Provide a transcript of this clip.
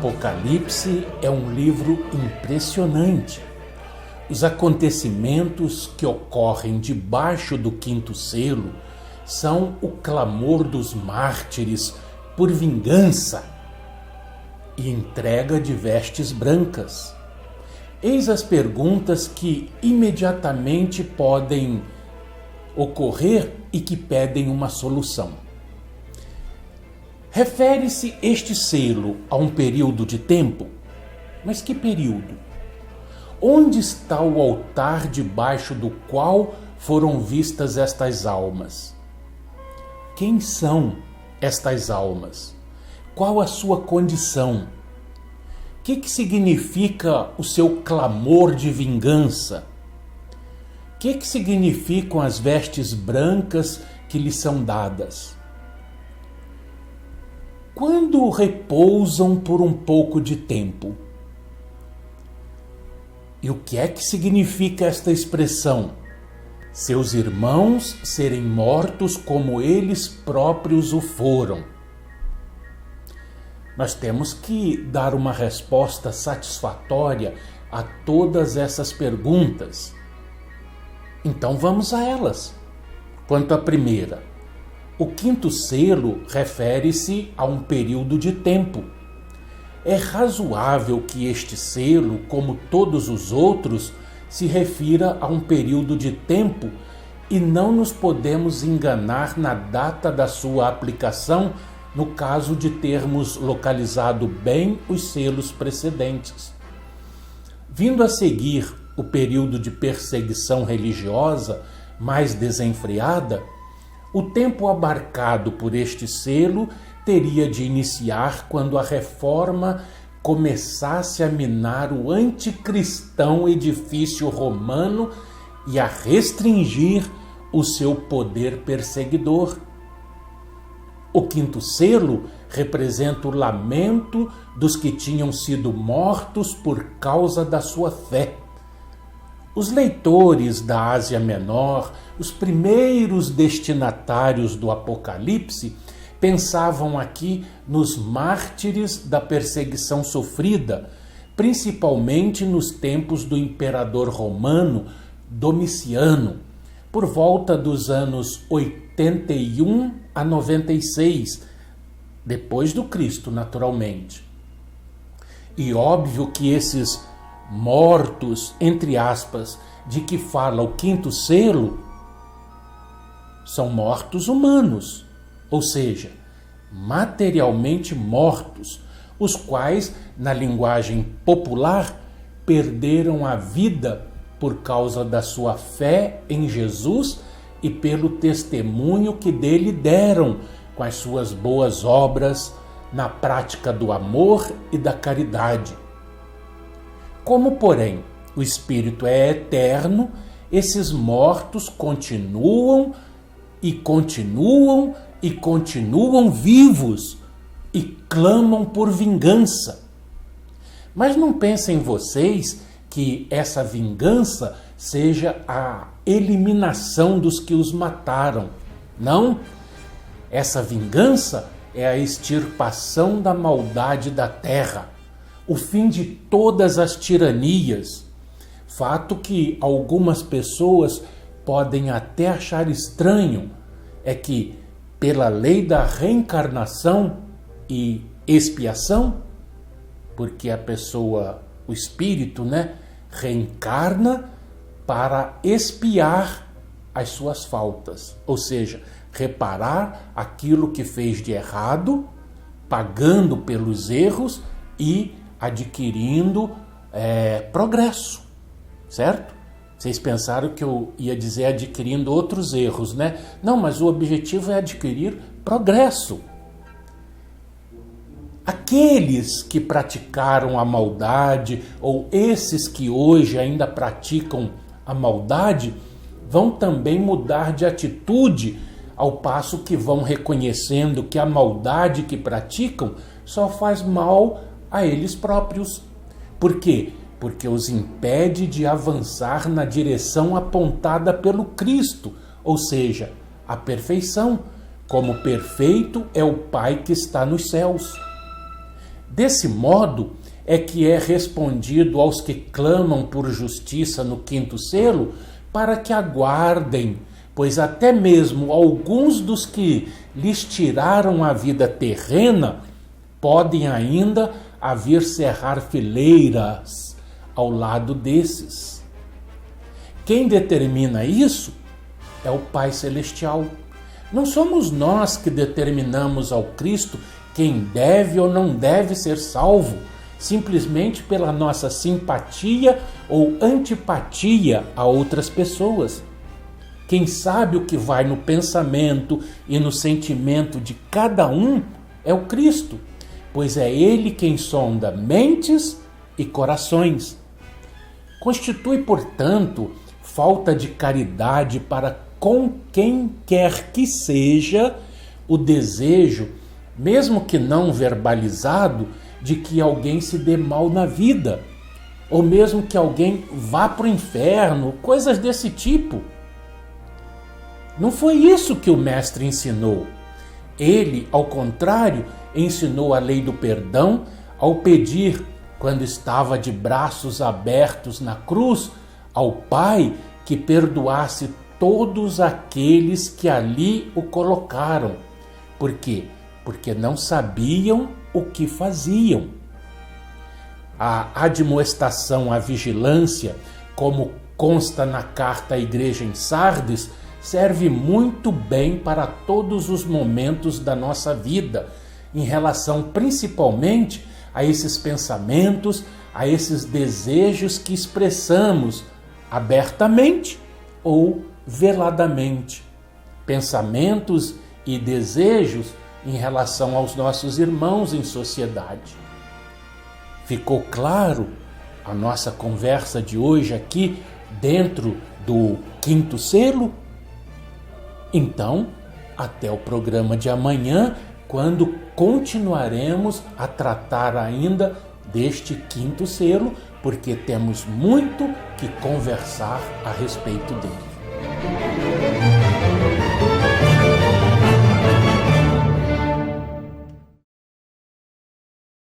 Apocalipse é um livro impressionante. Os acontecimentos que ocorrem debaixo do quinto selo são o clamor dos mártires por vingança e entrega de vestes brancas. Eis as perguntas que imediatamente podem ocorrer e que pedem uma solução. Refere-se este selo a um período de tempo? Mas que período? Onde está o altar debaixo do qual foram vistas estas almas? Quem são estas almas? Qual a sua condição? O que significa o seu clamor de vingança? O que significam as vestes brancas que lhes são dadas? Quando repousam por um pouco de tempo? E o que significa esta expressão? Seus irmãos serem mortos como eles próprios o foram. Nós temos que dar uma resposta satisfatória a todas essas perguntas. Então vamos a elas. Quanto à primeira, o quinto selo refere-se a um período de tempo. É razoável que este selo, como todos os outros, se refira a um período de tempo e não nos podemos enganar na data da sua aplicação no caso de termos localizado bem os selos precedentes. Vindo a seguir o período de perseguição religiosa mais desenfreada, o tempo abarcado por este selo teria de iniciar quando a reforma começasse a minar o anticristão edifício romano e a restringir o seu poder perseguidor. O quinto selo representa o lamento dos que tinham sido mortos por causa da sua fé. Os leitores da Ásia Menor, os primeiros destinatários do Apocalipse, pensavam aqui nos mártires da perseguição sofrida, principalmente nos tempos do imperador romano Domiciano, por volta dos anos 81 a 96, depois do Cristo, naturalmente. E óbvio que esses mortos, entre aspas, de que fala o quinto selo, são mortos humanos, ou seja, materialmente mortos, os quais, na linguagem popular, perderam a vida por causa da sua fé em Jesus e pelo testemunho que dele deram com as suas boas obras na prática do amor e da caridade. Como, porém, o Espírito é eterno, esses mortos continuam vivos e clamam por vingança. Mas não pensem vocês que essa vingança seja a eliminação dos que os mataram. Não, essa vingança é a extirpação da maldade da terra, o fim de todas as tiranias, fato que algumas pessoas podem até achar estranho, é que, pela lei da reencarnação e expiação, porque a pessoa, o espírito, reencarna para expiar as suas faltas, ou seja, reparar aquilo que fez de errado, pagando pelos erros e adquirindo progresso, certo? Vocês pensaram que eu ia dizer adquirindo outros erros, né? Não, mas o objetivo é adquirir progresso. Aqueles que praticaram a maldade, ou esses que hoje ainda praticam a maldade, vão também mudar de atitude, ao passo que vão reconhecendo que a maldade que praticam só faz mal a eles próprios. Por quê? Porque os impede de avançar na direção apontada pelo Cristo, ou seja, a perfeição, como perfeito é o Pai que está nos céus. Desse modo é que é respondido aos que clamam por justiça no quinto selo, para que aguardem, pois até mesmo alguns dos que lhes tiraram a vida terrena podem ainda vir cerrar fileiras ao lado desses. Quem determina isso é o Pai Celestial. Não somos nós que determinamos ao Cristo quem deve ou não deve ser salvo, simplesmente pela nossa simpatia ou antipatia a outras pessoas. Quem sabe o que vai no pensamento e no sentimento de cada um é o Cristo, pois é Ele quem sonda mentes e corações. Constitui, portanto, falta de caridade para com quem quer que seja o desejo, mesmo que não verbalizado, de que alguém se dê mal na vida, ou mesmo que alguém vá para o inferno, coisas desse tipo. Não foi isso que o Mestre ensinou. Ele, ao contrário, ensinou a lei do perdão ao pedir, quando estava de braços abertos na cruz, ao Pai que perdoasse todos aqueles que ali o colocaram. Por quê? Porque não sabiam o que faziam. A admoestação à vigilância, como consta na carta à igreja em Sardes, serve muito bem para todos os momentos da nossa vida, em relação principalmente a esses pensamentos, a esses desejos que expressamos abertamente ou veladamente. Pensamentos e desejos em relação aos nossos irmãos em sociedade. Ficou claro a nossa conversa de hoje aqui dentro do quinto selo? Então, até o programa de amanhã, quando continuaremos a tratar ainda deste quinto selo, porque temos muito que conversar a respeito dele.